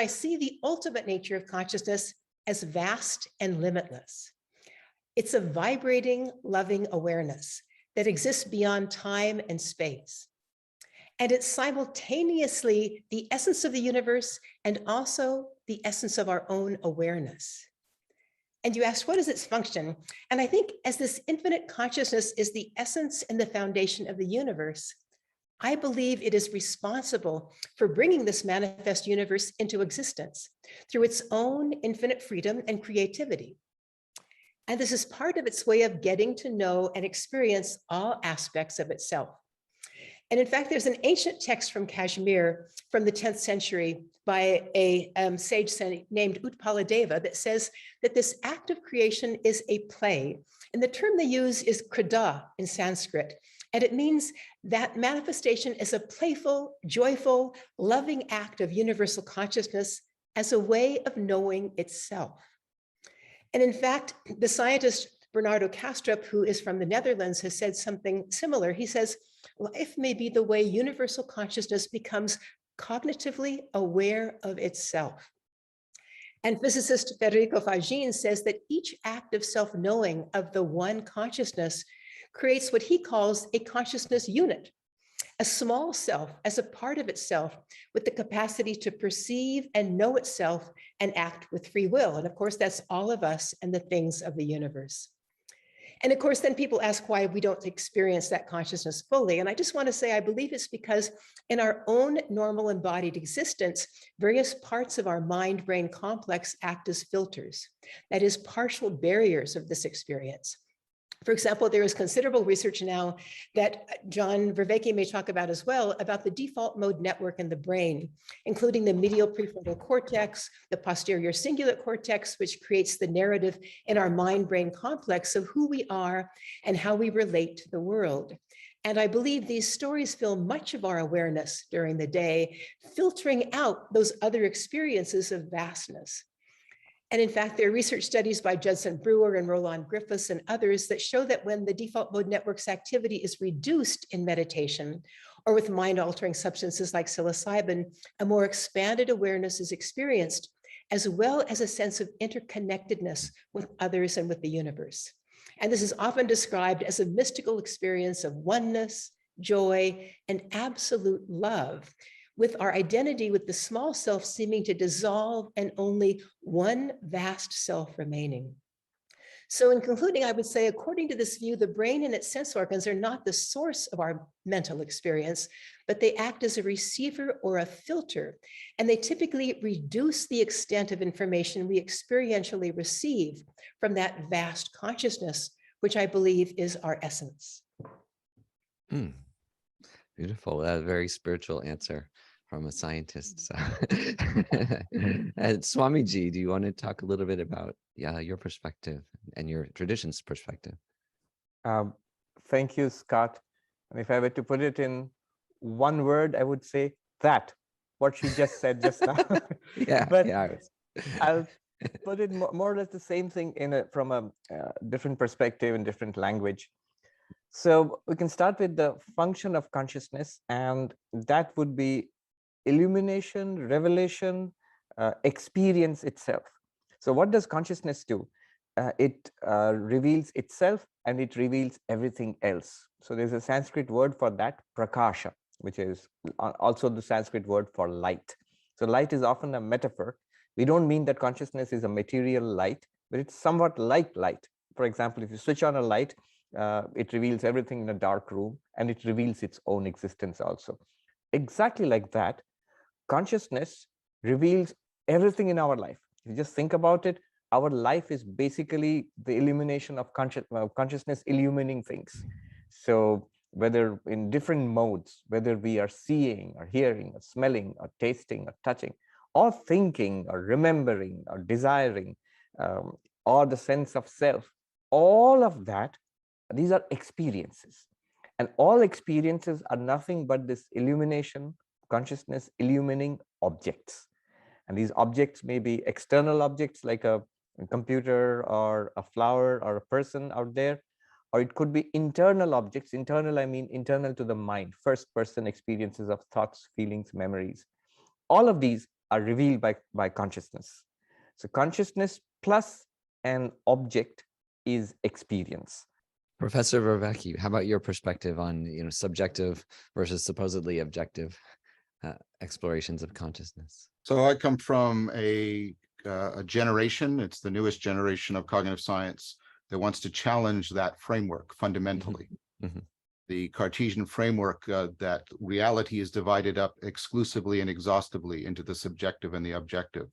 I see the ultimate nature of consciousness as vast and limitless. It's a vibrating, loving awareness that exists beyond time and space. And it's simultaneously the essence of the universe and also the essence of our own awareness. And you asked, what is its function? And I think as this infinite consciousness is the essence and the foundation of the universe, I believe it is responsible for bringing this manifest universe into existence through its own infinite freedom and creativity. And this is part of its way of getting to know and experience all aspects of itself. And in fact, there's an ancient text from Kashmir from the 10th century by a sage named Utpaladeva that says that this act of creation is a play. And the term they use is krida in Sanskrit. And it means that manifestation is a playful, joyful, loving act of universal consciousness as a way of knowing itself. And in fact, the scientist Bernardo Kastrup, who is from the Netherlands, has said something similar. He says, life may be the way universal consciousness becomes cognitively aware of itself. And physicist Federico Fagin says that each act of self-knowing of the one consciousness creates what he calls a consciousness unit, a small self as a part of itself with the capacity to perceive and know itself and act with free will. And of course, that's all of us and the things of the universe. And of course, then people ask why we don't experience that consciousness fully. And I just want to say, I believe it's because in our own normal embodied existence, various parts of our mind-brain complex act as filters, that is, partial barriers of this experience. For example, there is considerable research now that John Vervaeke may talk about as well, about the default mode network in the brain, including the medial prefrontal cortex, the posterior cingulate cortex, which creates the narrative in our mind-brain complex of who we are and how we relate to the world. And I believe these stories fill much of our awareness during the day, filtering out those other experiences of vastness. And in fact, there are research studies by Judson Brewer and Roland Griffiths and others that show that when the default mode network's activity is reduced in meditation or with mind-altering substances like psilocybin, a more expanded awareness is experienced, as well as a sense of interconnectedness with others and with the universe. And this is often described as a mystical experience of oneness, joy, and absolute love, with our identity with the small self seeming to dissolve and only one vast self remaining. So in concluding, I would say, according to this view, the brain and its sense organs are not the source of our mental experience, but they act as a receiver or a filter, and they typically reduce the extent of information we experientially receive from that vast consciousness, which I believe is our essence. Beautiful. A very spiritual answer from a scientist. So. And Swamiji, do you want to talk a little bit about your perspective and your tradition's perspective? Thank you, Scott. And if I were to put it in one word, I would say that, what she just said just now. But I'll put it more or less the same thing from a different perspective and different language. So we can start with the function of consciousness, and that would be illumination, revelation, experience itself. So what does consciousness do? It reveals itself and it reveals everything else. So there's a Sanskrit word for that, prakasha, which is also the Sanskrit word for light. So light is often a metaphor. We don't mean that consciousness is a material light, but it's somewhat like light. For example, if you switch on a light, it reveals everything in a dark room, and it reveals its own existence also. Exactly like that, consciousness reveals everything in our life. If you just think about it, our life is basically the illumination of consciousness illumining things. So whether in different modes, whether we are seeing or hearing or smelling or tasting or touching, or thinking or remembering or desiring, or the sense of self, all of that, these are experiences. And all experiences are nothing but this illumination, consciousness illumining objects. And these objects may be external objects like a computer or a flower or a person out there, or it could be internal objects. Internal, I mean internal to the mind, first person experiences of thoughts, feelings, memories. All of these are revealed by consciousness. So consciousness plus an object is experience. Professor Vervaeke, how about your perspective on subjective versus supposedly objective explorations of consciousness? So I come from a generation, it's the newest generation of cognitive science that wants to challenge that framework fundamentally. Mm-hmm. The Cartesian framework that reality is divided up exclusively and exhaustively into the subjective and the objective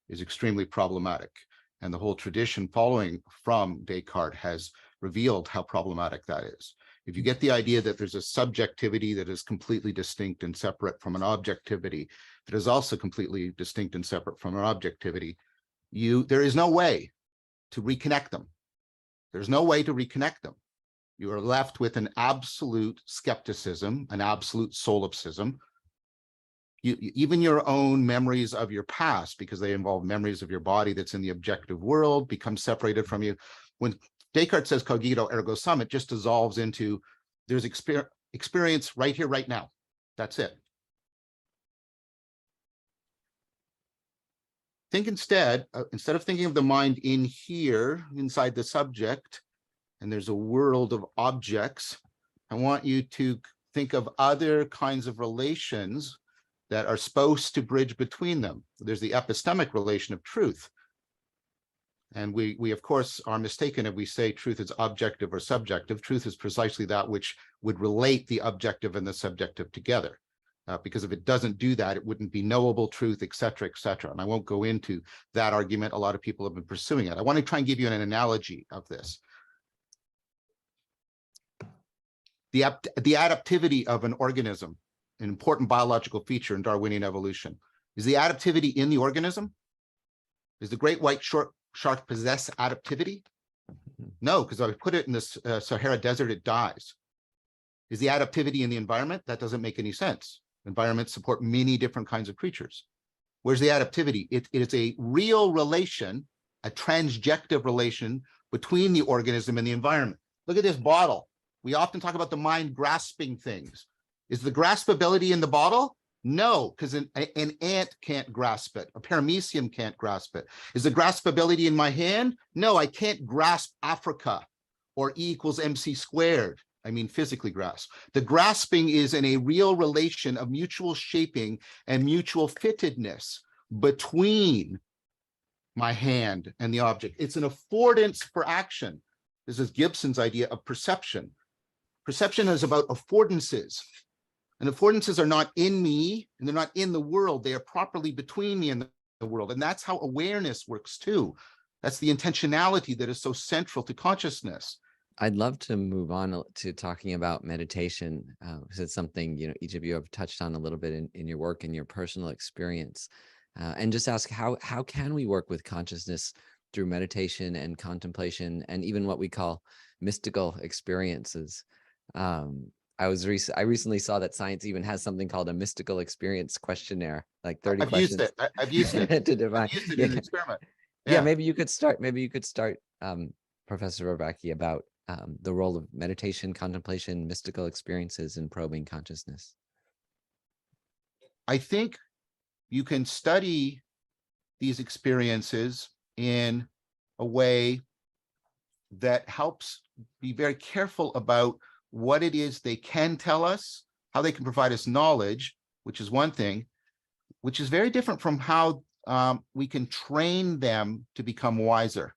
is extremely problematic. And the whole tradition following from Descartes has revealed how problematic that is. If you get the idea that there's a subjectivity that is completely distinct and separate from an objectivity that is also completely distinct and separate from an objectivity, there is no way to reconnect them. There's no way to reconnect them. You are left with an absolute skepticism, an absolute solipsism. Even your own memories of your past, because they involve memories of your body that's in the objective world, become separated from you. When Descartes says cogito ergo sum, it just dissolves into there's experience right here, right now. That's it. Think instead of thinking of the mind in here, inside the subject, and there's a world of objects, I want you to think of other kinds of relations that are supposed to bridge between them. There's the epistemic relation of truth. And we of course are mistaken if we say truth is objective or subjective. Truth is precisely that which would relate the objective and the subjective together. Because if it doesn't do that, it wouldn't be knowable truth, et cetera, et cetera. And I won't go into that argument. A lot of people have been pursuing it. I want to try and give you an analogy of this. The adaptivity of an organism, an important biological feature in Darwinian evolution. Is the adaptivity in the organism? Does the great white shark possess adaptivity? No, because if I put it in this Sahara Desert, it dies. Is the adaptivity in the environment? That doesn't make any sense. Environments support many different kinds of creatures. Where's the adaptivity? It is a real relation, a transjective relation between the organism and the environment. Look at this bottle. We often talk about the mind grasping things. Is the graspability in the bottle? No, because an ant can't grasp it. A paramecium can't grasp it. Is the graspability in my hand? No, I can't grasp Africa or E equals MC squared. I mean, physically grasp. The grasping is in a real relation of mutual shaping and mutual fittedness between my hand and the object. It's an affordance for action. This is Gibson's idea of perception. Perception is about affordances. And affordances are not in me, and they're not in the world. They are properly between me and the world. And that's how awareness works too. That's the intentionality that is so central to consciousness. I'd love to move on to talking about meditation, because it's something each of you have touched on a little bit in your work and your personal experience, and just ask how can we work with consciousness through meditation and contemplation and even what we call mystical experiences. I recently saw that science even has something called a mystical experience questionnaire, like 30 questions. I've used it. To define. I've used it in an experiment. Yeah, maybe you could start. Professor Vervaeke, about the role of meditation, contemplation, mystical experiences in probing consciousness. I think you can study these experiences in a way that helps be very careful about what it is they can tell us, how they can provide us knowledge, which is one thing, which is very different from how we can train them to become wiser.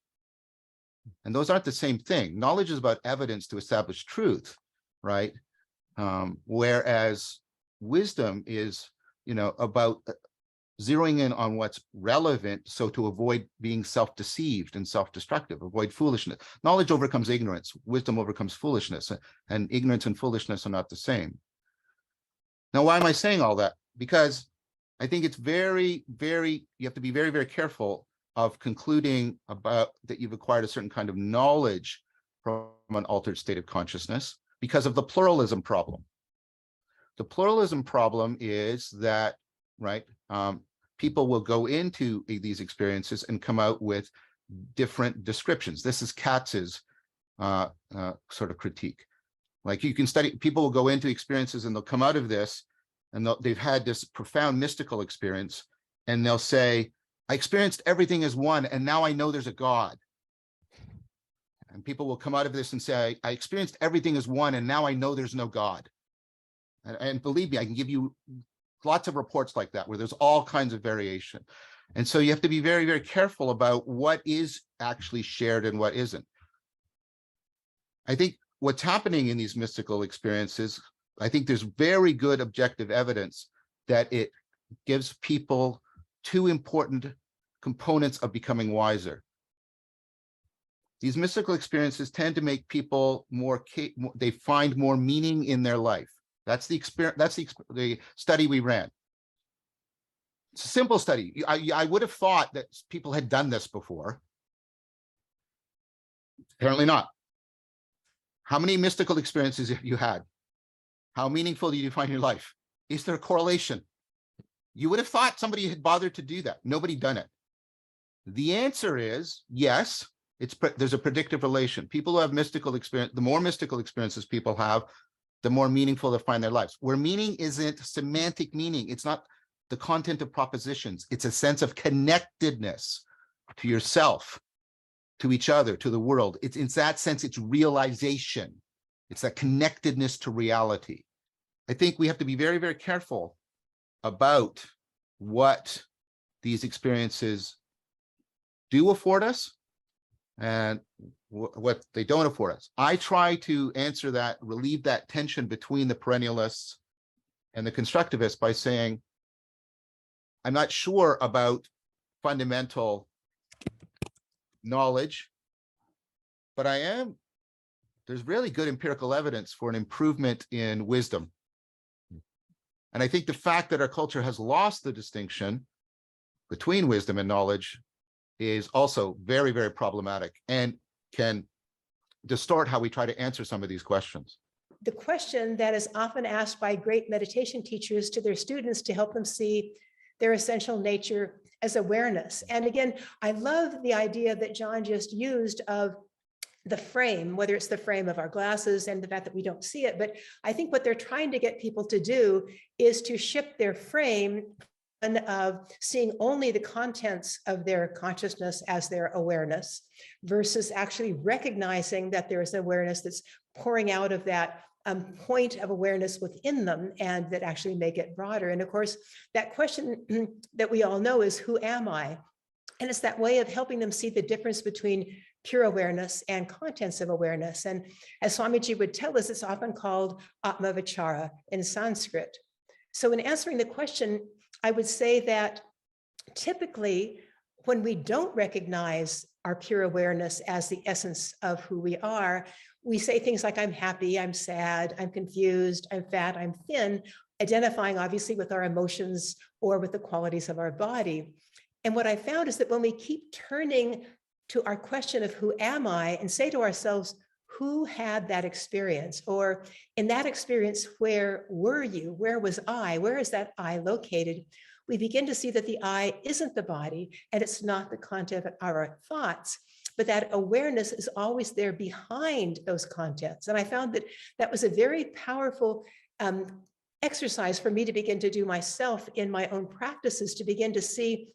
And those aren't the same thing. Knowledge is about evidence to establish truth, right? Whereas wisdom is, about zeroing in on what's relevant, so to avoid being self-deceived and self-destructive, avoid foolishness. Knowledge overcomes ignorance, wisdom overcomes foolishness, and ignorance and foolishness are not the same. Now, why am I saying all that? Because I think it's you have to be very, very careful of concluding about that you've acquired a certain kind of knowledge from an altered state of consciousness because of the pluralism problem. The pluralism problem is that, right, people will go into these experiences and come out with different descriptions. This is Katz's sort of critique. Like, you can study, people will go into experiences and they'll come out of this and they've had this profound mystical experience, and they'll say, I experienced everything as one, and now I know there's a God. And people will come out of this and say, I experienced everything as one, and now I know there's no God. And believe me, I can give you lots of reports like that, where there's all kinds of variation. And so you have to be very, very careful about what is actually shared and what isn't. I think what's happening in these mystical experiences, I think there's very good objective evidence that it gives people two important components of becoming wiser. These mystical experiences tend to make people they find more meaning in their life. That's the experience. That's the study we ran. It's a simple study. I would have thought that people had done this before. Apparently not. How many mystical experiences have you had? How meaningful do you find your life? Is there a correlation? You would have thought somebody had bothered to do that. Nobody done it. The answer is yes. There's a predictive relation. People who have mystical experience, the more mystical experiences people have, the more meaningful they find their lives. Where meaning isn't semantic meaning. It's not the content of propositions. It's a sense of connectedness to yourself, to each other, to the world. It's in that sense, it's realization. It's that connectedness to reality. I think we have to be very, very careful about what these experiences do afford us and what they don't afford us. I try to answer that, relieve that tension between the perennialists and the constructivists by saying, I'm not sure about fundamental knowledge, but there's really good empirical evidence for an improvement in wisdom. And I think the fact that our culture has lost the distinction between wisdom and knowledge is also very, very problematic and can distort how we try to answer some of these questions. The question that is often asked by great meditation teachers to their students to help them see their essential nature as awareness. And again, I love the idea that John just used of the frame, whether it's the frame of our glasses and the fact that we don't see it. But I think what they're trying to get people to do is to shift their frame of seeing only the contents of their consciousness as their awareness versus actually recognizing that there is awareness that's pouring out of that point of awareness within them and that actually make it broader. And of course, that question that we all know is, who am I? And it's that way of helping them see the difference between pure awareness and contents of awareness. And as Swamiji would tell us, it's often called Atma Vichara in Sanskrit. So in answering the question, I would say that typically when we don't recognize our pure awareness as the essence of who we are, we say things like, I'm happy, I'm sad, I'm confused, I'm fat, I'm thin, identifying obviously with our emotions or with the qualities of our body. And what I found is that when we keep turning to our question of who am I and say to ourselves, who had that experience? Or in that experience, where were you? Where was I? Where is that I located? We begin to see that the I isn't the body and it's not the content of our thoughts, but that awareness is always there behind those contents. And I found that that was a very powerful exercise for me to begin to do myself in my own practices, to begin to see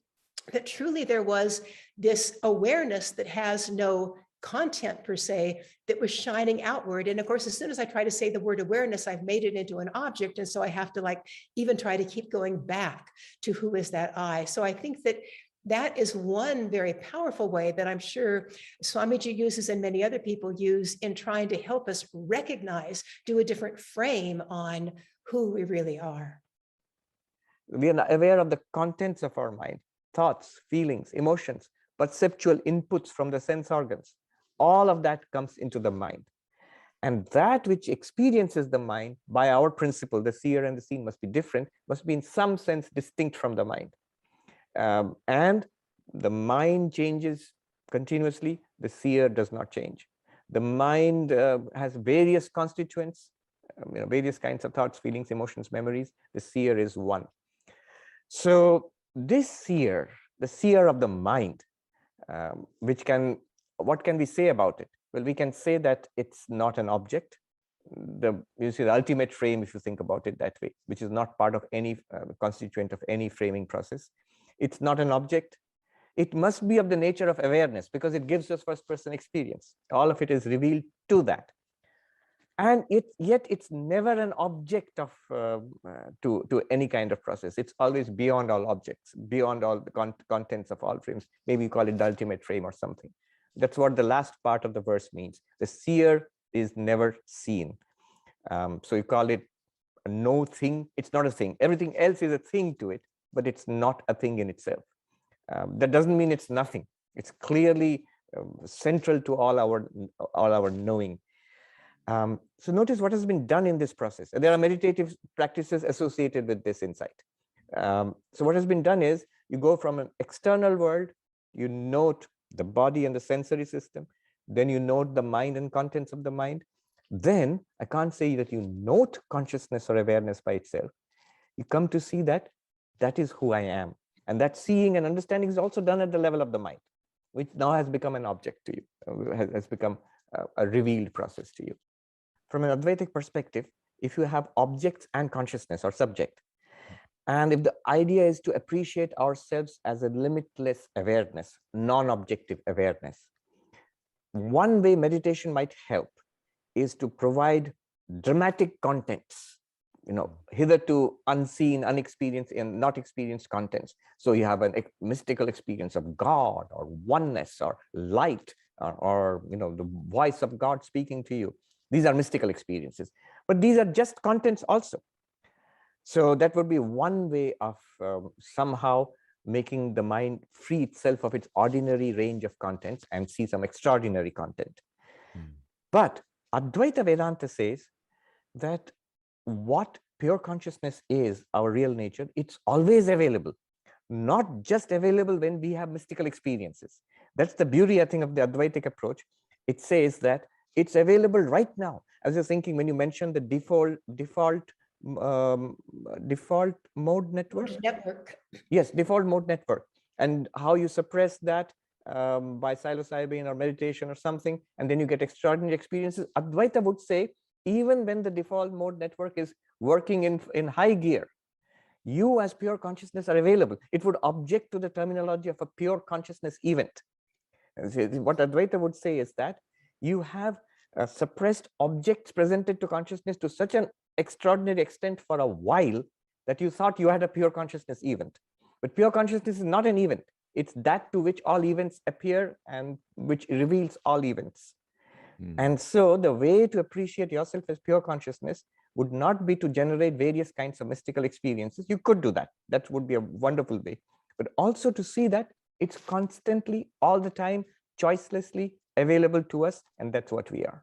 that truly there was this awareness that has no content per se that was shining outward. And of course, as soon as I try to say the word awareness, I've made it into an object. And so I have to even try to keep going back to who is that I. So I think that that is one very powerful way that I'm sure Swamiji uses and many other people use in trying to help us recognize, do a different frame on who we really are. We are aware of the contents of our mind, thoughts, feelings, emotions, perceptual inputs from the sense organs. All of that comes into the mind. And that which experiences the mind by our principle, the seer and the seen must be different, must be in some sense distinct from the mind. And the mind changes continuously, the seer does not change. The mind has various constituents, various kinds of thoughts, feelings, emotions, memories. The seer is one. So this seer, the seer of the mind, what can we say about it? Well, we can say that it's not an object. You see the ultimate frame, if you think about it that way, which is not part of any constituent of any framing process. It's not an object. It must be of the nature of awareness because it gives us first-person experience. All of it is revealed to that. And yet it's never an object of to any kind of process. It's always beyond all objects, beyond all the contents of all frames. Maybe you call it the ultimate frame or something. That's what the last part of the verse means. The seer is never seen. So you call it a no thing. It's not a thing. Everything else is a thing to it, but it's not a thing in itself. That doesn't mean it's nothing. It's clearly central to all our knowing. So notice what has been done in this process. There are meditative practices associated with this insight. So what has been done is you go from an external world, you note the body and the sensory system, then you note the mind and contents of the mind. Then I can't say that you note consciousness or awareness by itself. You come to see that that is who I am. And that seeing and understanding is also done at the level of the mind, which now has become an object to you, has become a revealed process to you. From an Advaitic perspective, if you have objects and consciousness or subject, and if the idea is to appreciate ourselves as a limitless awareness, non-objective awareness, one way meditation might help is to provide dramatic contents, hitherto unseen, unexperienced, and not experienced contents. So you have a mystical experience of God or oneness or light or the voice of God speaking to you. These are mystical experiences, but these are just contents also. So that would be one way of somehow making the mind free itself of its ordinary range of contents and see some extraordinary content. But Advaita Vedanta says that what pure consciousness is, our real nature, it's always available, not just available when we have mystical experiences. That's the beauty, I think, of the Advaitic approach. It says that it's available right now. I was just thinking when you mentioned the default mode network. Yes, default mode network, and how you suppress that by psilocybin or meditation or something, and then you get extraordinary experiences. Advaita would say, even when the default mode network is working in high gear, you as pure consciousness are available. It would object to the terminology of a pure consciousness event. What Advaita would say is that you have suppressed objects presented to consciousness to such an extraordinary extent for a while that you thought you had a pure consciousness event. But pure consciousness is not an event. It's that to which all events appear and which reveals all events. And so the way to appreciate yourself as pure consciousness would not be to generate various kinds of mystical experiences. You could do that. That would be a wonderful way. But also to see that it's constantly, all the time, choicelessly available to us, and that's what we are.